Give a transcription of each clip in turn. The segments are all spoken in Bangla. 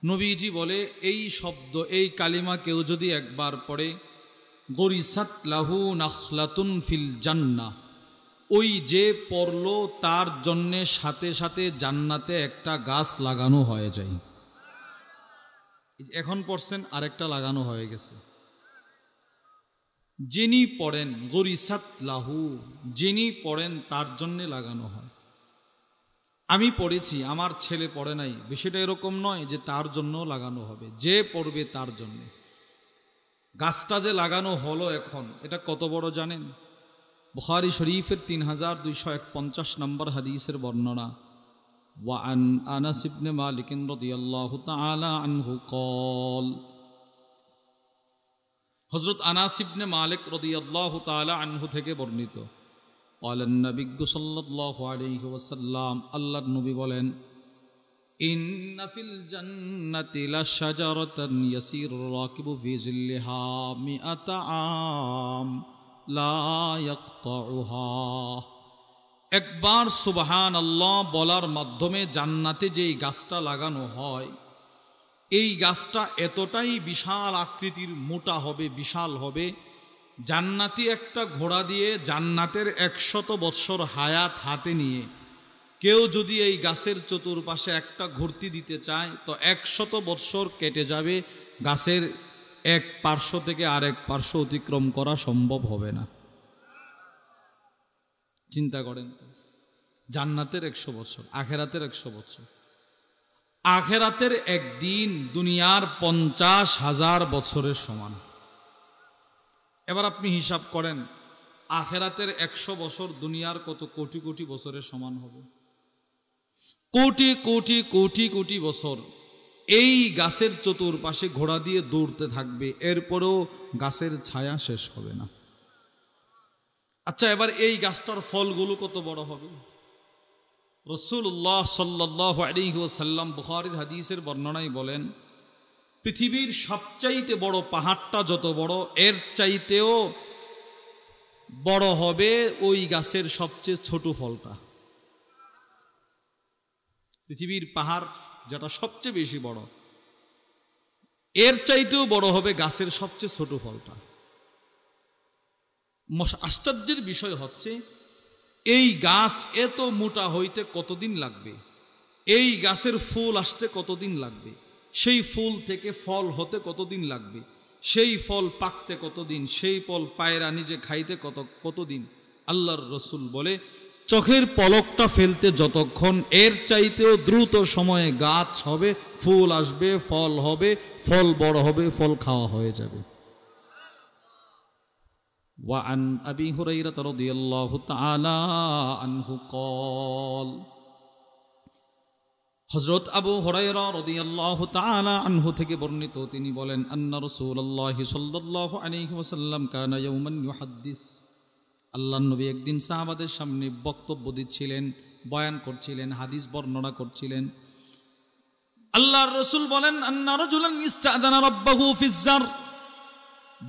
নবীজি বলে এই শব্দ এই কালিমা কেউ যদি একবার পড়ে গরিসাত লাহু নাখলাতুন ফিল জান্নাহ, ওই যে পড়ল তার জন্যে সাথে সাথে জান্নাতে একটা গাছ লাগানো হয়ে যায়। এখন পড়ছেন আরেকটা লাগানো হয়ে গেছে। যিনি পড়েন গরিসাত লাহু, যিনি পড়েন তার জন্যে লাগানো হয়। আমি পড়েছি, আমার ছেলে পড়ে নাই, বিষয়টা এরকম নয় যে তার জন্য লাগানো হবে, যে পড়বে তার জন্য। গাছটা যে লাগানো হলো এখন, এটা কত বড় জানেন? বুখারী শরীফের 3251 নম্বর হাদিসের বর্ণনা। ওয়ান আনাস ইবনে মালিক রাদিয়াল্লাহু তাআলা আনহু قال, হযরত আনাস ইবনে মালিক রাদিয়াল্লাহু তাআলা আনহু থেকে বর্ণিত, قال النبي সাল্লাল্লাহু আলাইহি ওয়াসাল্লাম, আল্লাহর নবী বলেন, ইন্না ফিল জান্নাতি লাশাজারাতান ইয়াসিরু রাকিবু ফি জিল্লিহা মিআতা আম লা ইয়াকতাউহা। একবার সুবহানাল্লাহ বলার মাধ্যমে জান্নাতে যেই গাছটা লাগানো হয়, এই গাছটা এতটাই বিশাল আকৃতির, মোটা হবে, বিশাল হবে। জান্নাতি একটা ঘোড়া দিয়ে জান্নাতের 100 বৎসর হায়াত হাতে নিয়ে কেউ যদি এই গাছের চতুর্পাশে একটা ঘুরতি দিতে চায় তো 100 বৎসর কেটে যাবে, গাছের এক পার্শ্ব থেকে আরেক পার্শ্ব অতিক্রম করা সম্ভব হবে না। চিন্তা করেন তো, জান্নাতের 100 বছর, আখেরাতের 100 বছর। আখেরাতের একদিন দুনিয়ার 50,000 বছরের সমান। এবার আপনি হিসাব করেন, আখেরাতের 100 বছর দুনিয়ার কত কোটি কোটি বছরের সমান হবে? কোটি কোটি কোটি কোটি বছর এই গাছের চতুর্পাশে ঘোড়া দিয়ে দৌড়তে থাকবে, এরপরেও গাছের ছায়া শেষ হবে না। আচ্ছা, এবার এই গাছটার ফলগুলো কত বড় হবে? রাসূলুল্লাহ সাল্লাল্লাহু আলাইহি ওয়াসাল্লাম বুখারীর হাদিসের বর্ণনায় বলেন, পৃথিবীর সবচাইতে বড় পাহাড়টা যত বড়, এর চাইতেও বড় হবে ওই গাছের সবচেয়ে ছোট ফলটা। পৃথিবীর পাহাড় যেটা সবচেয়ে বেশি বড়, এর চাইতেও বড় হবে গাছের সবচেয়ে ছোট ফলটা। আশ্চর্যের বিষয় হচ্ছে, এই গাছ এত মোটা হইতে কতদিন লাগবে, এই গাছের ফুল আসতে কতদিন লাগবে, সেই ফুল থেকে ফল হতে কতদিন লাগবে, সেই ফল পাকতে কতদিন, সেই ফল পায়রা নিজে খাইতে কতদিন। আল্লাহর রসুল বলে, চোখের পলকটা ফেলতে যতক্ষণ, এর চাইতেও দ্রুত সময়ে গাছ হবে, ফুল আসবে, ফল হবে, ফল বড় হবে, ফল খাওয়া হয়ে যাবে। وعن أبي هريرة رضي الله تعالى عنه قال, হযরত আবু হুরায়রা রাদিয়াল্লাহু তাআলা আনহু থেকে বর্ণিত, তিনি বলেন, আন্না রাসূলুল্লাহ সাল্লাল্লাহু আলাইহি ওয়াসাল্লাম কানা ইয়াওমান ইউহাদ্দিস, আল্লাহর নবী একদিন সাহাবাদের সামনে বক্তব্য দিচ্ছিলেন, বয়ান করছিলেন, হাদিস বর্ণনা করছিলেন। আল্লাহর রাসূল বলেন, আন্না রাজুলান ইস্তাযানা রাব্বাহু ফিজ-জার,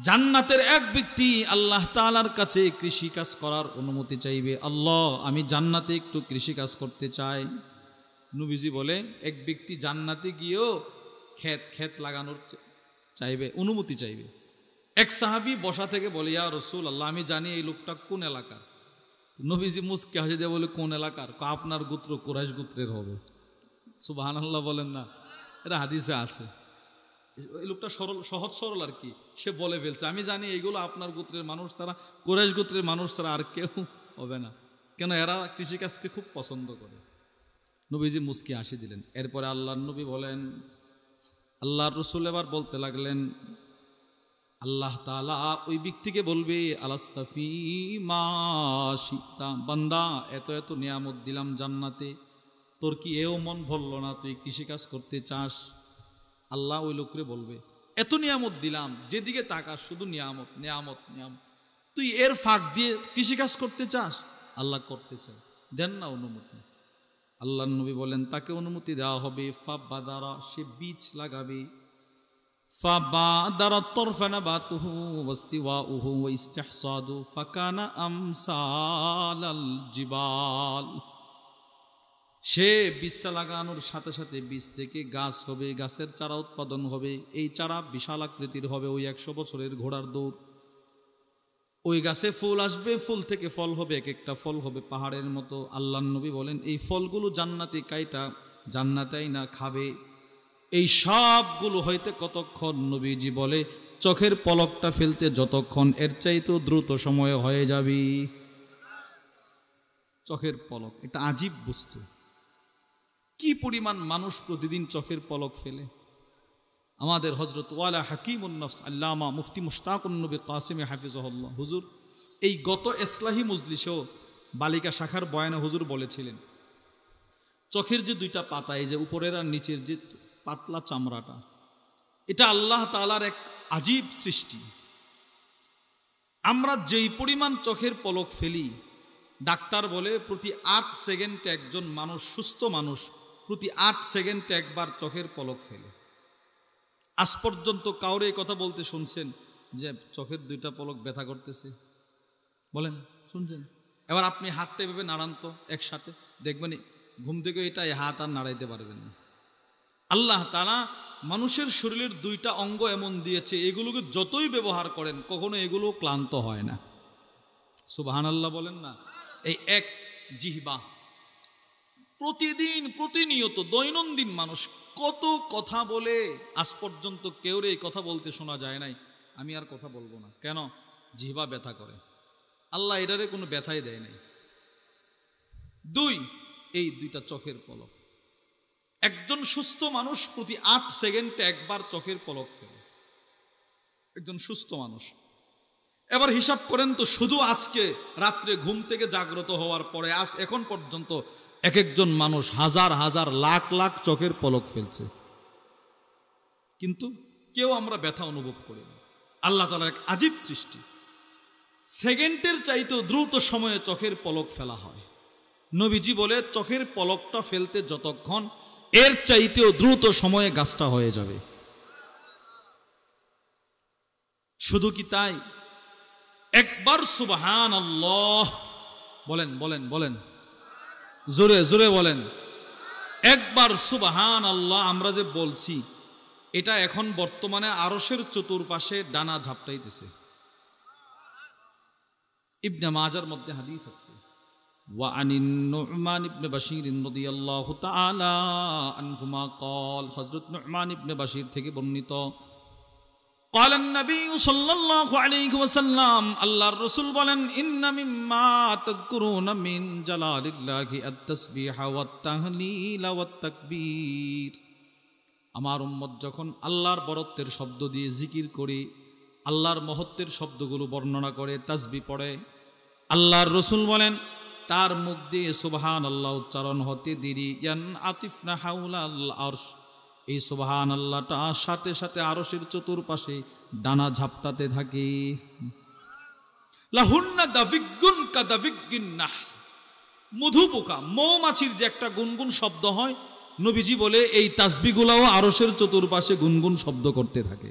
জান্নাতের এক ব্যক্তি আল্লাহ তাআলার কাছে কৃষি কাজ করার অনুমতি চাইবে। আল্লাহ, আমি জান্নাতে একটু কৃষি কাজ করতে চাই। নবীজি বলে, এক ব্যক্তি জান্নাতে গিয়েও ক্ষেত লাগানোর চাইবে, অনুমতি চাইবে। এক সাহাবী বসা থেকে বলে, ইয়া রাসূলুল্লাহ, আমি জানি এই লোকটা কোন এলাকার। নবীজি মুস্কি হাসি দিয়ে বলে, কোন এলাকার? আপনার গোত্র কুরাইশ গোত্রের হবে। সুবহানাল্লাহ বলেন না, এটা হাদিসে আছে। এই লোকটা সহজ সরল আর কি, সে বলে ফেলছে, আমি জানি এইগুলো আপনার গোত্রের মানুষ ছাড়া, কুরাইশ গোত্রের মানুষ ছাড়া আর কেউ হবে না, কেন এরা কৃষিকাজকে খুব পছন্দ করে। নবীজি মুস্কি হাসি দিলেন। এরপরে আল্লাহর নবী বলেন, আল্লাহর রাসূল এবার বলতে লাগলেন, আল্লাহ তাআলা ওই ব্যক্তিকে বলবে, আলাস্তাফি মা শিতা, বান্দা এত এত নিয়ামত দিলাম জান্নাতে, তোর কি এও মন ভরল না, তুই কৃষিকাজ করতে চাস? আল্লাহ ওই লোকরে বলবে, এত নিয়ামত দিলাম, যেদিকে তাকাস শুধু নিয়ামত নিয়ামত নিয়ামত, তুই এর ফাঁক দিয়ে কৃষিকাজ করতে চাস? আল্লাহ করতে চায়, দেন না অনুমতি। আল্লাহ নবী বলেন, তাকে অনুমতি দেওয়া হবে। ফাবাদারা, সে বীজ লাগাবে। ফাবাদারা তরফানাবাতুহু ওয়াস্তিওয়াউহু ওয়া ইস্তিহসাদু ফাকানা আমসালাল জিবাল, সে বীজটা লাগানোর সাথে সাথে বীজ থেকে গাছ হবে, গাছের চারা উৎপাদন হবে, এই চারা বিশাল আকৃতির হবে, ওই 100 বছরের ঘোড়ার দৌড়। ওই গাছে ফুল আসবে, ফুল থেকে ফল হবে, এক একটা ফল হবে পাহাড়ের মতো। আল্লাহর নবী বলেন এই ফলগুলো জান্নাতি কাইটা জান্নাতেই না খাবে। এই সবগুলো হইতে কতক্ষণ? নবীজি বলে চোখের পলকটা ফেলতে যতক্ষণ, এর চাইতেও দ্রুত সময়ে হয়ে যাবে। চোখের পলক এটা আজীব বস্তু। কি পরিমাণ মানুষ প্রতিদিন চোখের পলক ফেলে। আমাদের হযরত ওয়ালা হাকিমুন নফস আল্লামা মুফতি মুশতাকুন নবী কাসিম হাফিজাহুল্লাহ হুজুর এই গত ইসলাহি মজলিসেও বালিকা শাখার বয়ানে হুজুর বলেছিলেন চোখের যে দুইটা পাতা, এই যে উপরের আর নিচের যে পাতলা চামড়াটা, এটা আল্লাহ তাআলার এক আজীব সৃষ্টি। আমরা যেই পরিমাণ চোখের পলক ফেলি, ডাক্তার বলে প্রতি 8 সেকেন্ডে একজন মানুষ, সুস্থ মানুষ প্রতি 8 সেকেন্ডে একবার চোখের পলক ফেলে। আজ পর্যন্ত কাউরে এই কথা বলতে শুনছেন যে চোখের দুইটা পলক ব্যথা করতেছে? বলেন, শুনছেন? এবার আপনি হাতটা এভাবে নাড়ান তো একসাথে, দেখবেন ঘুম থেকে এটা হাত আর নাড়াইতে পারবেন না। আল্লাহ তাআলা মানুষের শরীরের দুইটা অঙ্গ এমন দিয়েছে, এগুলোকে যতই ব্যবহার করেন কখনো এগুলো ক্লান্ত হয় না। সুবহানাল্লাহ বলেন না। এই এক জিহ্বা প্রতিদিন প্রতিনিয়ত দৈনন্দিন মানুষ কত কথা বলে, আজ পর্যন্ত কেউ এই কথা বলতে শোনা যায় নাই আমি আর কথা বলবো না। কেন? জিহ্বা ব্যথা করে। আল্লাহ এটারে কোনো ব্যথাই দেয় নাই। দুই, এই দুইটা চোখের পলক। একজন সুস্থ মানুষ প্রতি 8 সেকেন্ডে একবার চোখের পলক ফেলে, একজন সুস্থ মানুষ। এবার হিসাব করেন তো, শুধু আজকে রাত্রে ঘুম থেকে জাগ্রত হওয়ার পরে আজ এখন পর্যন্ত এক একজন মানুষ হাজার হাজার লাখ লাখ চোখের পলক ফেলছে, কিন্তু কেউ আমরা ব্যথা অনুভব করি না। আল্লাহ তাআলার এক আজীব সৃষ্টি। সেকেন্ডের চাইতেও দ্রুত সময়ে চোখের পলক ফেলা হয়। নবীজি বলে চোখের পলকটা ফেলতে যতক্ষণ, এর চাইতেও দ্রুত সময়ে গাছটা হয়ে যাবে। শুধু কি তাই? একবার সুবহানাল্লাহ বলেন, বলেন, বলেন, জোরে জোরে বলেন। একবার সুবহানাল্লাহ আমরা যে বলছি, এটা এখন বর্তমানে আরশের চতুর্পাশে ডানা ঝাপটাইতেছে। ইবনে মাজার মধ্যে হাদিস আছে, ওয়া আনিন নু'মান ইবনে বাশীর রাদিয়াল্লাহু তাআলা আনহুমা قال, হযরত নু'মান ইবনে বাশীর থেকে বর্ণিত, قال النبي صلى الله عليه وسلم, আল্লাহর রাসূল বলেন, ইন্না মিম্মা তাযকুরুনা মিন জালালিল্লাহি আত-তাসবিহ ওয়াত তাহলিল ওয়াত তাকবীর। আমার উম্মত যখন আল্লাহর বরত্বের শব্দ দিয়ে জিকির করে, আল্লাহর মহত্বের শব্দগুলো বর্ণনা করে, তাসবিহ পড়ে, আল্লাহর রাসূল বলেন তার মুখ দিয়ে সুবহানাল্লাহ উচ্চারণ হতে দেরি, ইয়ান আতিফনা হাওলাল আরশ, এই সুবহানাল্লাহটা সাথে সাথে আরশের চতুর্পাশে ডানা ঝাপটাতে থাকে। লাহুন্না দাবিগুন কাদাবিগিন নাহ, মধু পোকা, মৌমাছির যে একটা গুনগুন শব্দ হয়, নবীজি বলে এই তাসবিহগুলোও আরশের চতুর্পাশে গুনগুন শব্দ করতে থাকে।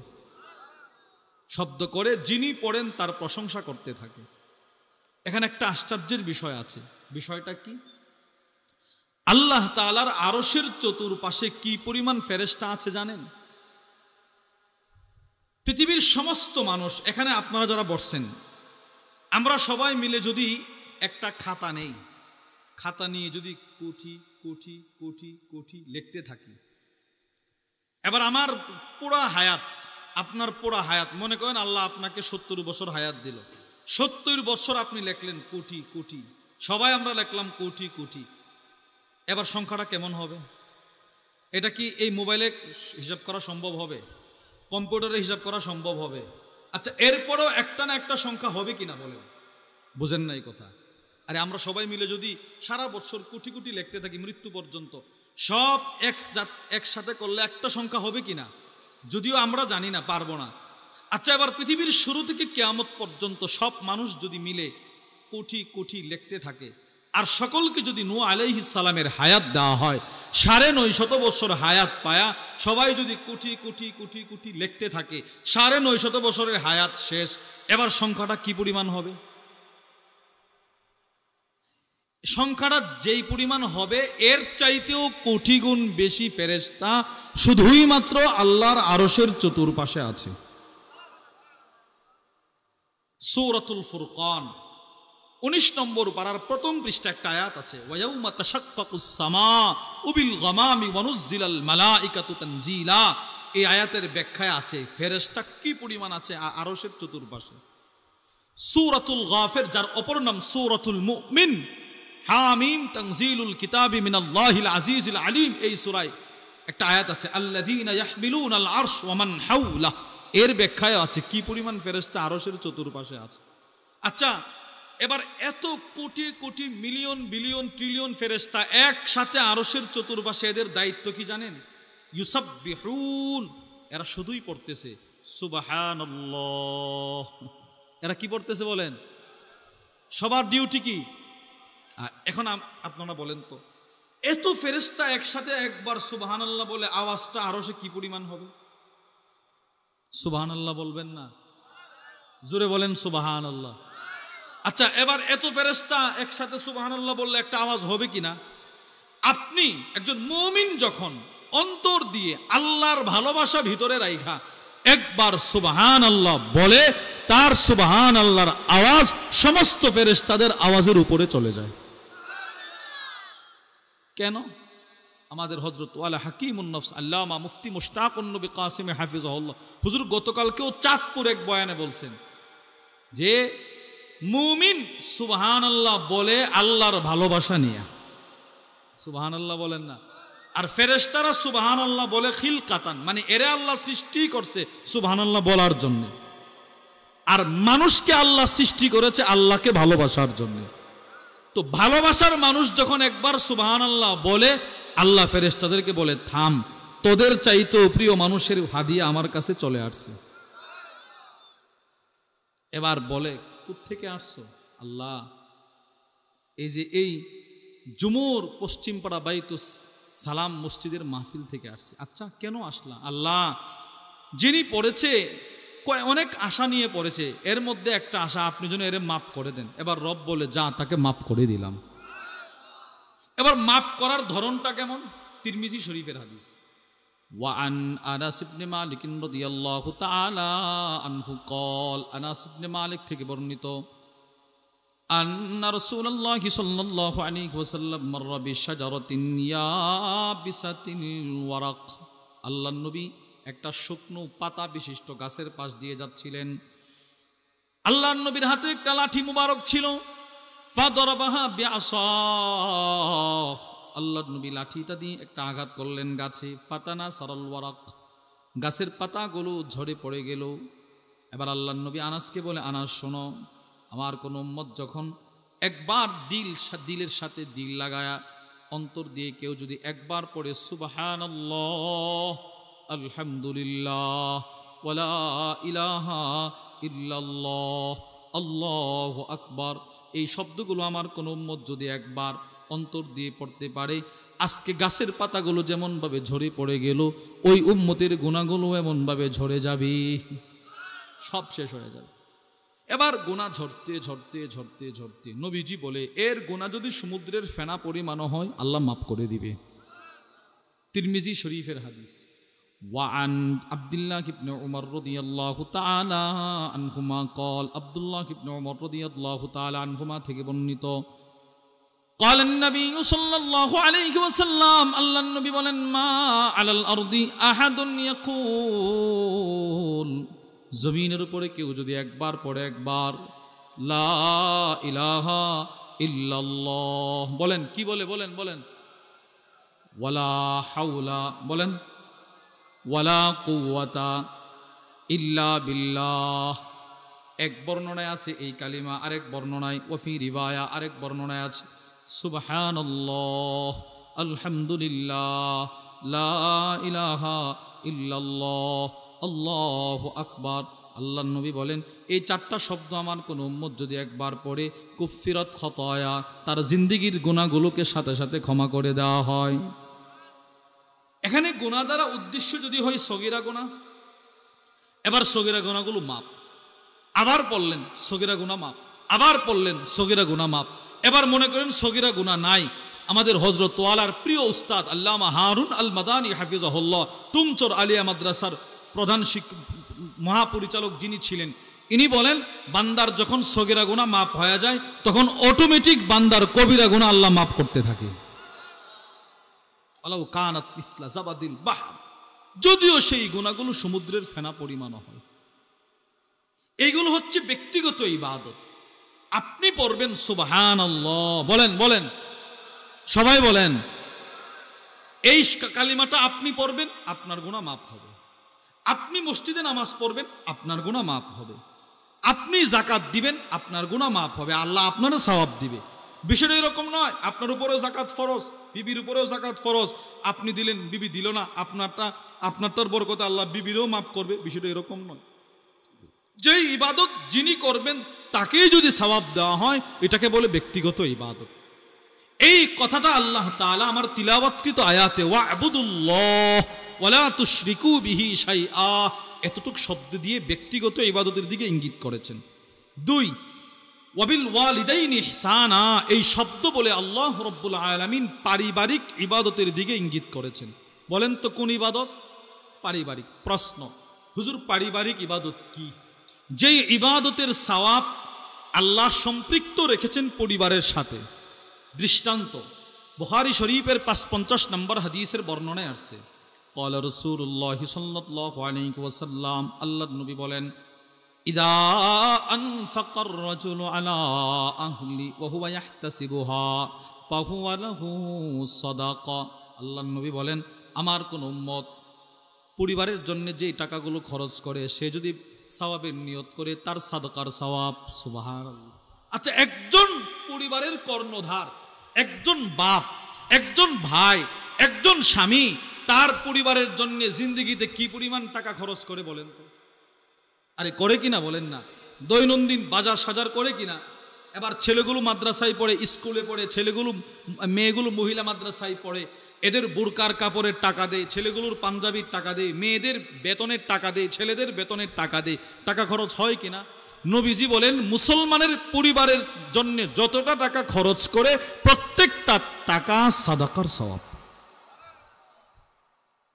শব্দ করে যিনি পড়েন তার প্রশংসা করতে থাকে। এখানে একটা আশ্চর্যের বিষয় আছে। বিষয়টা কি? আল্লাহ তাআলার আরশের চতুর্পাশে কি পরিমাণ ফেরেশতা আছে জানেন? পৃথিবীর সমস্ত মানুষ, এখানে আপনারা যারা বসছেন, আমরা সবাই মিলে যদি একটা খাতা নেই, খাতা নিয়ে যদি কোটি কোটি কোটি কোটি লিখতে থাকি, এবার আমার পুরা হায়াত, আপনার পুরা হায়াত, মনে করেন আল্লাহ আপনাকে 70 বছর হায়াত দিল, 70 বছর আপনি লিখলেন কোটি কোটি, সবাই আমরা লিখলাম কোটি কোটি। এবার সংখ্যাটা কেমন হবে? এটা কি এই মোবাইলে হিসাব করা সম্ভব হবে? কম্পিউটারে হিসাব করা সম্ভব হবে? আচ্ছা, এরপরও একটা না একটা সংখ্যা হবে কিনা বলেন? বুঝেন না এই কথা? আরে আমরা সবাই মিলে যদি সারা বছর কোটি কোটি লিখতে থাকি মৃত্যু পর্যন্ত, সব একসাথে করলে একটা সংখ্যা হবে কিনা? যদিও আমরা জানি না, পারবো না। আচ্ছা, এবার পৃথিবীর শুরু থেকে কিয়ামত পর্যন্ত সব মানুষ যদি মিলে কোটি কোটি লিখতে থাকে, আর সকলকে যদি নূহ আলাইহিস সালামের হায়াত দেওয়া হয়, 950 বছর হায়াত পায়া সবাই যদি কোটি কোটি কোটি কোটি লিখতে থাকে, 950 বছরের হায়াত শেষ, এবার সংখ্যাটা কি পরিমাণ হবে? সংখ্যাটা যেই পরিমাণ হবে এর চাইতেও কোটি গুণ বেশি ফেরেশতা শুধুই মাত্র আল্লাহর আরশের চতুর্পাশে আছে। সূরাতুল ফুরকান 19 নম্বর পারার প্রথম পৃষ্ঠা একটা আয়াত আছে, ওয়ায়াউমা তাশাক্কাকুস সামাউ বিল গামামি ওয়া নুযিলাল মালাইকাতু তানজিলা। এই আয়াতের ব্যাখ্যায় আছে ফেরেশতা কি পরিমাণ আছে আরশের চতুর্পাশে। সূরাতুল গাফির, যার অপর নাম সূরাতুল মুমিন, হামিম তানজিলুল কিতাবি মিনাল্লাহিল আজিজিল আলিম, এই সূরায় একটা আয়াত আছে আল্লাযীনা ইয়াহমিলুনাল আরশ ওয়া মান হাওলা। এর ব্যাখ্যায় আছে কি পরিমাণ ফেরেশতা আরশের চতুর্পাশে আছে। আচ্ছা, এবার এত crore crore million billion trillion ফেরেশতা একসাথে আরশের চতুর্পাশে, এদের দায়িত্ব কি জানেন? ইউসাব্বিহুন, এরা শুধুই পড়তেছে সুবহানাল্লাহ। এরা কি পড়তেছে বলেন? সবার ডিউটি কি? এখন আপনারা বলেন তো, এত ফেরেশতা একসাথে একবার সুবহানাল্লাহ বলে আওয়াজটা আরশে কি পরিমাণ হবে? সুবহানাল্লাহ বলবেন না? জোরে বলেন সুবহানাল্লাহ। আচ্ছা, এবার এত ফেরেশতা একসাথে সুবহানাল্লাহ বললে একটা আওয়াজ হবে কিনা? আপনি একজন মুমিন যখন অন্তর দিয়ে আল্লাহর ভালোবাসা ভিতরে রাইখা একবার সুবহানাল্লাহ বলে, তার সুবহানাল্লাহর আওয়াজ সমস্ত ফেরেশতাদের আওয়াজের উপরে চলে যায়। কেন? আমাদের হযরত ওয়ালা হাকিমুন নফস আল্লামা মুফতি মুশতাকুন নবী কাসিম হাফিজাহুল্লাহ হুজুর গতকালকেও চাঁদপুর এক বয়ানে বলছেন যে মুমিন সুবহানাল্লাহ বলে আল্লাহর ভালোবাসা নিয়ে। সুবহানাল্লাহ বলেন না? আর ফেরেশতারা সুবহানাল্লাহ বলে খিলকাতান, মানে এরে আল্লাহ সৃষ্টি করছে সুবহানাল্লাহ বলার জন্য। আর মানুষকে আল্লাহ সৃষ্টি করেছে আল্লাহকে ভালোবাসার জন্য। তো ভালোবাসার মানুষ যখন একবার সুবহানাল্লাহ বলে, আল্লাহ ফেরেশতাদেরকে বলে থাম, তোদের চাইতেও প্রিয় মানুষের হাদিয়া আমার কাছে চলে আসছে। এবার বলে কোত্থেকে আসছো? আল্লাহ এই যে এই জুমুর পশ্চিমপাড়া বাইতুস সালাম মসজিদের মাহফিল থেকে আসছে। আচ্ছা, কেন আসলা? আল্লাহ যিনি পড়েছে অনেক আশা নিয়ে পড়েছে, এর মধ্যে একটা আশা আপনি যেন এর মাফ করে দেন। এবার রব বলে যা, তাকে মাফ করে দিলাম। এবার মাফ করার ধরনটা কেমন? তিরমিজি শরীফের হাদিস, ওয়ান আনাস ইবনে মালিক রাদিয়াল্লাহু তাআলা আনহু قال, আনাস ইবনে মালিক থেকে বর্ণিত, আন্না রাসূলুল্লাহি সাল্লাল্লাহু আলাইহি ওয়াসাল্লাম মাররা বিশাজারাতিন ইয়াবিসাতিল ওয়ারাক। আল্লাহর নবী একটা শুকনো পাতা বিশিষ্ট গাছের পাশ দিয়ে যাচ্ছিলেন। আল্লাহর নবীর হাতে একটা লাঠি মুবারক ছিল। ফাদরাবাহা বিআসা, আল্লাহর নবী লাঠিটা দিয়ে একটা আঘাত করলেন গাছে। ফাতানা সারাল ওয়ারাক, গাছের পাতাগুলো ঝরে পড়ে গেল। এবার আল্লাহর নবী আনাসকে বলে, আনাস শোনো, আমার কোন উম্মত যখন একবার দিলের সাথে দিল লাগায়া অন্তর দিয়ে কেউ যদি একবার পড়ে সুবহানাল্লাহ আলহামদুলিল্লাহ ওয়ালা ইলাহা ইল্লাল্লাহ আল্লাহু আকবার, এই শব্দগুলো আমার কোন উম্মত যদি একবার অন্তর দিয়ে পড়তে পারে, আজকে গাছের পাতাগুলো যেমনভাবে ঝরে পড়ে গেল, ওই উম্মতের গুনাহগুলো এমনভাবে ঝরে যাবে, সব শেষ হয়ে যাবে। এবার গুনাহ ঝরতে ঝরতে ঝরতে ঝরতে নবীজি বলে, এর গুনাহ যদি সমুদ্রের ফেনা পরিমাণও হয় আল্লাহ মাফ করে দিবে। তিরমিজি শরীফের হাদিস। ওয়ান আব্দুল্লাহ ইবনে উমর রাদিয়াল্লাহু তাআলা আনহুমা قال, আব্দুল্লাহ ইবনে উমর রাদিয়াল্লাহু তাআলা আনহুমা থেকে বর্ণিত, قال النبي صلى الله عليه وسلم, আল্লাহর নবী বলেন, মা আলাল আরদি আহাদুন ইয়াকুল, জমিনের উপরে কেউ যদি একবার পড়ে একবার লা ইলাহা ইল্লাল্লাহ বলেন, কি বলে বলেন বলেন, ওয়ালা হাওলা বলেন, ওয়ালা কুওয়াতা ইল্লা বিল্লাহ। এক বর্ণনায় আছে এই কালিমা, আরেক বর্ণনায় ওয়াফি রিওয়ায়া, আরেক বর্ণনায় আছে সুবহানাল্লাহ আলহামদুলিল্লাহ লা ইলাহা ইল্লাল্লাহ আল্লাহু আকবার। আল্লাহর নবী বলেন, এই চারটা শব্দ আমার কোন উম্মত যদি একবার পড়ে, কুফিরাত খতায়া, তার জিন্দেগীর গুনাহগুলোকে সাথে সাথে ক্ষমা করে দেওয়া হয়। এখানে গুনাহ দ্বারা উদ্দেশ্য যদি হয় সগীরা গুনাহ, এবার সগীরা গুনাহগুলো মাপ, আবার পড়লেন সগীরা গুনাহ মাপ, আবার পড়লেন সগীরা গুনাহ মাপ, এবার মনে করেন সগীরা গুনাহ নাই, আমাদের হযরত ওয়ালার প্রিয় উস্তাদ আল্লামা হারুন আল মাদানী হাফিজাহুল্লাহ টুমচর আলিয়া মাদ্রাসার প্রধান মহাপরিচালক যিনি ছিলেন, ইনি বলেন বান্দার যখন সগীরা গুনাহ মাফ হয়ে যায় তখন অটোমেটিক বান্দার কবিরা গুনাহ আল্লাহ মাফ করতে থাকে। আলাউ কানাত মিসলা জাবাদিল বাহর, যদিও সেই গুনাহগুলো সমুদ্রের ফেনা পরিমাণ হয়। এইগুলো হচ্ছে ব্যক্তিগত ইবাদত। আপনি পড়বেন সুবহানাল্লাহ, বলেন বলেন সবাই বলেন, এই কালিমাটা আপনি পড়বেন আপনার গুনাহ মাফ হবে। আপনি মসজিদে নামাজ পড়বেন আপনার গুনাহ মাফ হবে। আপনি যাকাত দিবেন আপনার গুনাহ মাফ হবে, আল্লাহ আপনারও সওয়াব দিবে। বিষয়টা এরকম নয় আপনার উপরেও যাকাত ফরজ, বিবির উপরেও যাকাত ফরজ, আপনি দিলেন বিবি দিল না, আপনারটার বরকতে আল্লাহ বিবিরও মাফ করবে, বিষয়টা এরকম নয়। যেই ইবাদত যিনি করবেন তাকেই যদি সওয়াব দেওয়া হয় এটাকে বলে ব্যক্তিগত ইবাদত। এই কথাটা আল্লাহ তাআলা আমার তিলাওয়াতকৃত আয়াতে ওয়া'বুদুল্লাহ ওয়ালা তুশরিকু বিহি শাইআ এতটুক শব্দ দিয়ে ব্যক্তিগত ইবাদতের দিকে ইঙ্গিত করেছেন। 2 ওয়াবিল ওয়ালিদাইনি ইহসানা, এই শব্দ বলে আল্লাহ রাব্বুল আলামিন পারিবারিক ইবাদতের দিকে ইঙ্গিত করেছেন। বলেন তো কোন ইবাদত? পারিবারিক। প্রশ্ন, হুজুর পারিবারিক ইবাদত কি? যেই ইবাদতের সওয়াব আল্লাহ সম্পৃক্ত রেখেছেন পরিবারের সাথে। দৃষ্টান্ত বুখারী শরীফের ৫৫ নম্বর হাদিসের বর্ণনায় আসছে, ক্বালা রাসূলুল্লাহ সাল্লাল্লাহু আলাইহি ওয়াসাল্লাম, আল্লাহর নবী বলেন, ইদা আনফাকার রাজুলু আলা আহলি ওয়া হুয়া ইয়াহতাসিবুহা ফাহুয়া লাহু সাদাকা। আল্লাহর নবী বলেন, আমার কোন উম্মত পরিবারের জন্য যে টাকাগুলো খরচ করে সে যদি সওয়াবের নিয়ত করে তার সাদাকার সওয়াব। সুবহানাল্লাহ। আচ্ছা, একজন পরিবারের কর্ণধার, একজন বাপ, একজন ভাই, একজন স্বামী তার পরিবারের জন্য জিন্দেগিতে কি পরিমাণ টাকা খরচ করে বলেন তো? আরে করে কিনা বলেন না? দৈনন্দিন বাজার সাজার করে কিনা? এবার ছেলেগুলো মাদ্রাসায় পড়ে, স্কুলে পড়ে, মেয়েগুলো মহিলা মাদ্রাসায় পড়ে, এদের বুরকার কাপড়ের টাকা দেয়, ছেলেগুলোর পাঞ্জাবির টাকা দেয়, মেয়েদের বেতনের টাকা দেয়, ছেলেদের বেতনের টাকা দেয়, টাকা খরচ হয় কিনা? নবীজি বলেন মুসলমানের পরিবারের জন্য যতটা টাকা খরচ করে প্রত্যেকটা টাকা সাদাকার সওয়াব।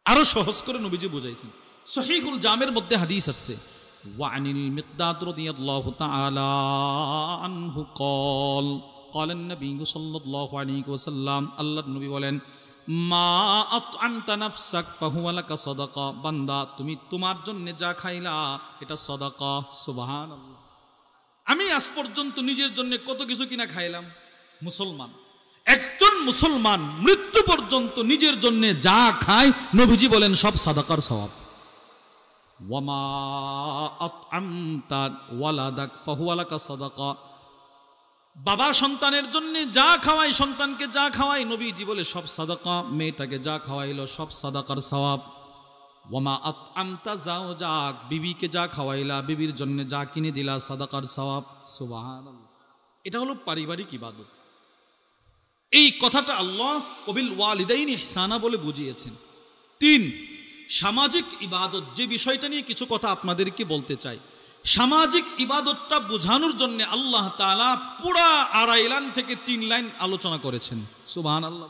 আরো সহজ করে নবীজি বুঝাইছেন, সহিহুল জামের মধ্যে হাদিস আছে, ওয়ানিল মিকদাদ রাদিয়াল্লাহু তাআলা আনহু قال قال النبي সাল্লাল্লাহু আলাইহি ওয়াসাল্লাম, আল্লাহর নবী বলেন, মা আত'আমতা নাফসাক ফাহুয়া লাকা সাদাকা, বান্দা তুমি তোমার জন্য যা খাইলা এটা সাদাকা। সুবহানাল্লাহ। আমি আজ পর্যন্ত নিজের জন্য কত কিছু কিনা খাইলাম। মুসলমান, একজন মুসলমান মৃত্যু পর্যন্ত নিজের জন্য যা খায় নবীজি বলেন সব সাদাকার সওয়াব। ওয়ামা আত'আমতা ওয়ালাদাক ফাহুয়া লাকা সাদাকা, বাবা সন্তানের জন্য যা খাওয়াই, সন্তানকে যা খাওয়াই নবীজি বলে সব সাদাকা। মেয়েটাকে যা খাওয়াইলো সব সাদাকার সওয়াব। ওয়ামা আত'আমতা যাওজাক, বিবিকে যা খাওয়াইলা, বিবির জন্য যা কিনে দিলা সাদাকার সওয়াব। সুবহানাল্লাহ। এটা হলো পারিবারিক ইবাদত। এই কথাটা আল্লাহ ওয়াবিল ওয়ালিদাইনি ইহসানা বলে বুঝিয়েছেন। 3 সামাজিক ইবাদত, যে বিষয়টা নিয়ে কিছু কথা আপনাদেরকে বলতে চাই। সামাজিক ইবাদতটা বোঝানোর জন্য আল্লাহ তাআলা পুরা 2.5 লাইন থেকে 3 লাইন আলোচনা করেছেন। সুবহানাল্লাহ।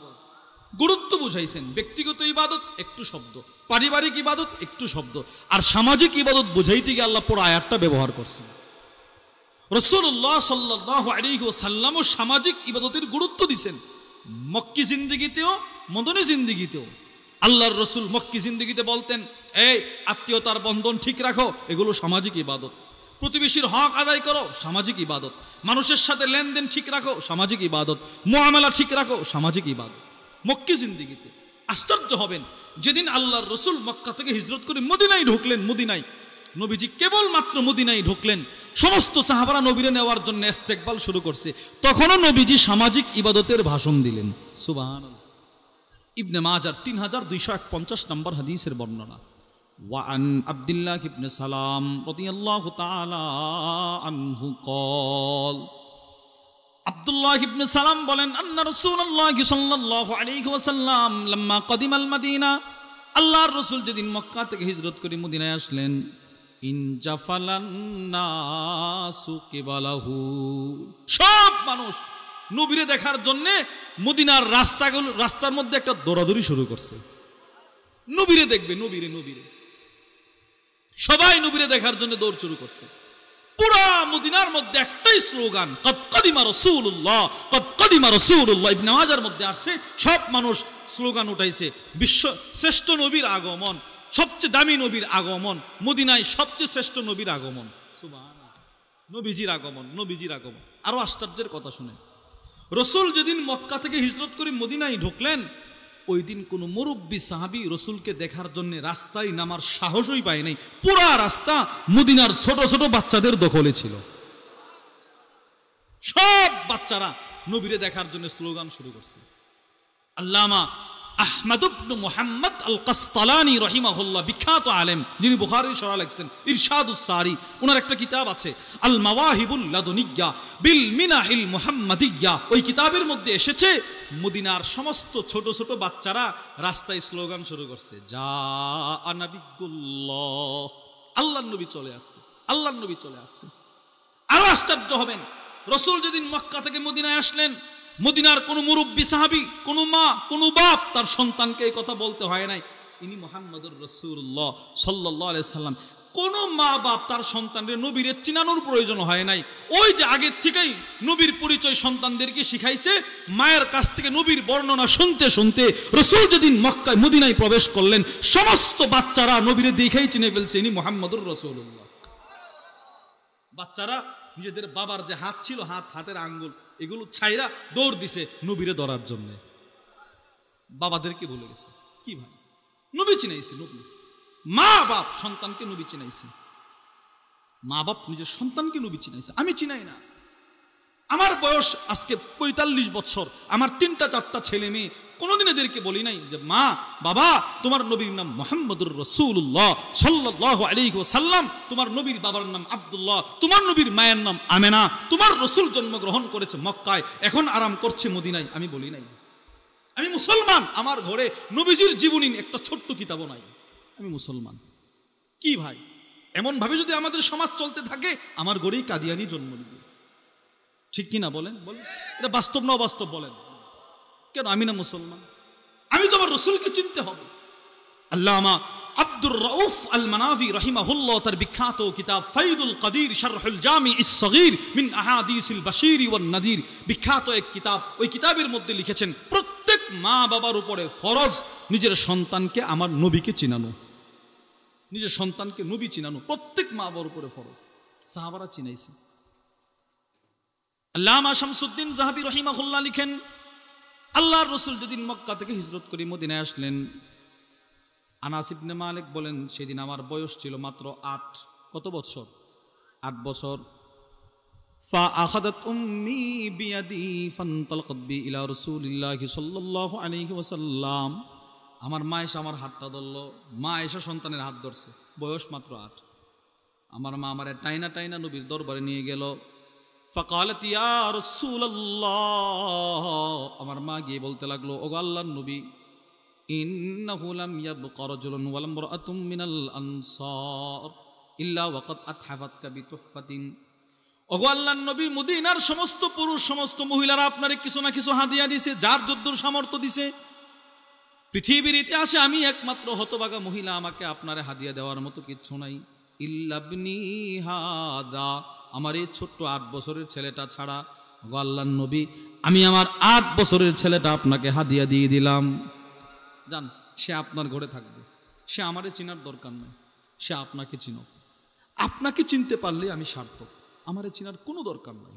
গুরুত্ব বুঝাইছেন। ব্যক্তিগত ইবাদত একটু শব্দ, পারিবারিক ইবাদত একটু শব্দ, আর সামাজিক ইবাদত বুঝাইতে গিয়ে আল্লাহ পুরা আয়াতটা ব্যবহার করছেন। রাসূলুল্লাহ সাল্লাল্লাহু আলাইহি ওয়াসাল্লামও সামাজিক ইবাদতের গুরুত্ব দিয়েছেন, মক্কি জিন্দেগিতেও মদনী জিন্দেগিতেও। আল্লাহর রসুল মক্কি জিন্দেগিতে বলতেন, এই আত্মীয়তার বন্ধন ঠিক রাখো, এগুলো সামাজিক ইবাদত। প্রতিবেশীর হক আদায় করো, সামাজিক ইবাদত। মানুষের সাথে লেনদেন ঠিক রাখো, সামাজিক ইবাদত। মুআমালা ঠিক রাখো, সামাজিক ইবাদত। মক্কি জিন্দেগিতে আশ্চর্য হবেন, যেদিন আল্লাহর রসুল মক্কা থেকে হিজরত করে মদিনায় ঢুকলেন, মদিনায় নবীজি কেবলমাত্র মদিনায় ঢুকলেন, সমস্ত সাহাবারা নবীরে নেওয়ার জন্য ইস্তেকবাল শুরু করছে, তখনও নবীজি সামাজিক ইবাদতের ভাষণ দিলেন। সুবহানাল্লাহ। ইবনে মাজার 3251 নম্বর হাদিসের বর্ণনা। ওয়ান আব্দুল্লাহ ইবনে সালাম রাদিয়াল্লাহু তাআলা আনহু قال, আব্দুল্লাহ ইবনে সালাম বলেন, আন্না রাসূলুল্লাহ সাল্লাল্লাহু আলাইহি ওয়াসাল্লাম লাম্মা কদিমাল মদিনা, আল্লাহর রাসূল যেদিন মক্কা থেকে হিজরত করে মদিনায় আসলেন, ইনজাফালান নাসু কিবালাহু, সব মানুষ নবীরে দেখার জন্য মদিনার রাস্তার মধ্যে একটা দৌড়াদৌড়ি শুরু করছে। নবীরে দেখবে, নবীরে সবাই নবীরে দেখার জন্য দৌড় শুরু করছে। পুরা মদিনার মধ্যে একটাই স্লোগান, কদ কদিমা রাসূলুল্লাহ, কদ কদিমা রাসূলুল্লাহ। ইবনে মাজার মধ্যে আসছে, সব মানুষ স্লোগান উঠাইছে, বিশ্ব শ্রেষ্ঠ নবীর আগমন, সবচেয়ে দামি নবীর আগমন, মদিনায় সবচেয়ে শ্রেষ্ঠ নবীর আগমন। সুবহানাল্লাহ, নবীজির আগমন, নবীজির আগমন। আরো আশ্চর্যের কথা শুনে, রসুল যেদিন মক্কা থেকে হিজরত করে মদিনায় ঢুকলেন, ওই দিন কোন মুরব্বী সাহাবী রসুলকে দেখার জন্য রাস্তায় নামার সাহসই পায় নাই। পুরা রাস্তা মদিনার ছোট ছোট বাচ্চাদের দখলে ছিল। সব বাচ্চারা নবীরে দেখার জন্য স্লোগান শুরু করছে। আল্লামা আহমদ ইবনে মুহাম্মদ আল কাসতালানী রাহিমাহুল্লাহ, বিখ্যাত আলেম, যিনি বুখারীর শরহ লিখছেন, ইরশাদুস সারি, ওনার একটা কিতাব আছে আল মাওয়াহিবুল লাদুনিয়্যা বিল মিনাহিল মুহাম্মাদিয়্যা। ওই কিতাবের মধ্যে এসেছে মদিনার সমস্ত ছোট ছোট বাচ্চারা রাস্তায় স্লোগান শুরু করছে, যা নবিয়্যুল্লাহ, আল্লাহর নবী চলে আসছে, আল্লাহর নবী চলে আসছে। আরো আশ্চর্য হবেন, রসুল যেদিন মক্কা থেকে মদিনায় আসলেন, মদিনার কোন মুরব্বী সাহাবী, কোন মা, কোন বাপ তার সন্তানকে এই কথা বলতে হয় নাই, ইনি মুহাম্মদুর রাসূলুল্লাহ সাল্লাল্লাহু আলাইহি সাল্লাম। কোন মা বাপ তার সন্তানদের নবীরে চিনানোর প্রয়োজন হয় নাই। ওই যে আগের থেকেই নবীর পরিচয় সন্তানদেরকে শিখাইছে, মায়ের কাছ থেকে নবীর বর্ণনা শুনতে শুনতে রসুল যেদিন মক্কায় মদিনায় প্রবেশ করলেন, সমস্ত বাচ্চারা নবীরে দেখেই চিনে ফেলছে, ইনি মুহাম্মদুর রাসূলুল্লাহ। বাচ্চারা নিজেদের বাবার যে হাত ছিল, হাতের আঙ্গুল, এগুলো ছাইরা দৌড় দিছে নবীরে ধরার জন্য। বাবাদেরকে ভুলে গেছে। কি ভাই, নবী চিনাইছে, নবী। মা বাপ সন্তানকে নবী চিনাইছে, মা বাপ নিজের সন্তানকে নবী চিনাইছে। আমি চিনাই না। আমার বয়স আজকে ৪৫ বছর, আমার ৩টা ৪টা ছেলে মেয়ে, কোনোদিন এদেরকে বলি নাই যে মা বাবা তোমার নবীর নাম মুহাম্মদুর রাসূলুল্লাহ সাল্লাল্লাহু আলাইহি ওয়াসাল্লাম, তোমার নবীর বাবার নাম আব্দুল্লাহ, তোমার নবীর মায়ের নাম আমেনা, তোমার রসুল জন্মগ্রহণ করেছে মক্কায়, এখন আরাম করছে মদিনায়। আমি বলি নাই। আমি মুসলমান, আমার ঘরে নবীজির জীবনী একটা ছোট্ট কিতাবও নাই। আমি মুসলমান। কি ভাই, এমন ভাবে যদি আমাদের সমাজ চলতে থাকে, আমার ঘরেই কাদিয়ানি জন্ম নিবে। ঠিক কিনা বলেন? বলেন, এটা বাস্তব না অবাস্তব? বলেন কেন? আমি না মুসলমান? আমি তো আমার রসুলকে চিনতে হবে। আল্লামা আব্দুর রাউফ আল মানাভি রাহিমাহুল্লাহ তার বিখ্যাত কিতাব ফাইদুল কাদির শারহুল জামিইস সগীর মিন আহাদিসিল বাশীর ওয়ান নাদির, বিখ্যাত এক কিতাব। ওই কিতাবের মধ্যে লিখেছেন, প্রত্যেক মা বাবার উপরে ফরজ নিজের সন্তানকে আমার নবীকে চিনানো, নিজের সন্তানকে নবী চিনানো প্রত্যেক মা বাবার উপরে ফরজ। সাহাবারা চিনাইছে। আল্লামা শামসুদ্দিন যাহাবী রাহিমাহুল্লাহ লিখেন, আল্লাহর রসুল যেদিন মক্কা থেকে হিজরত করে মদিনায় আসলেন, আনাস ইবনে মালিক বলেন, সেদিন আমার বয়স ছিল মাত্র ৮। কত বছর? ৮ বছর। فأخذت أمي بيدي فانطلقت بي إلى رسول الله صلى الله عليه وسلم। আমার মা এসে আমার হাতটা ধরলো। মা এসে সন্তানের হাত ধরছে, বয়স মাত্র ৮। আমার মা আমারে টাইনা টাইনা নবীর দরবারে নিয়ে গেল। ফাকালাত ইয়া রাসূলুল্লাহ, আমার মা গিয়ে বলতে লাগলো, ওগো আল্লাহর নবী, ইন্নাহু লাম ইয়াবকা রাজুলুন ওয়া ইমরাআতুম মিনাল আনসার ইল্লা ওয়াকাদ আতহাফাতকা বিতুহফাতিন। ওগো আল্লাহর নবী, মদিনার সমস্ত পুরুষ, সমস্ত মহিলারা আপনারে কিছু না কিছু হাদিয়া দিছে, যার যদ্দুর সামর্থ্য দিছে। পৃথিবীর ইতিহাসে আমি একমাত্র হতভাগা মহিলা, আমাকে আপনারে হাদিয়া দেওয়ার মতো কিচ্ছু নাই। ইল্লাবনি হাদা, আমার এই ছোট্ট ৮ বছরের ছেলেটা ছাড়া। ওগো আল্লাহর নবী, আমি আমার ৮ বছরের ছেলেটা আপনাকে হাদিয়া দিয়ে দিলাম। জান, সে আপনার ঘরে থাকবে, সে আমারে চিনার দরকার নাই, সে আপনাকে চিনুক। আপনাকে চিনতে পারলে আমি সার্থক, আমারে চিনার কোনো দরকার নাই।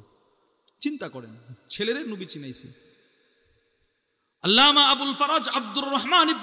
চিন্তা করেন, ছেলেরে নবী চিনাইছে। আল্লামা আবুল ফারাজ আব্দুর রহমান ইবনে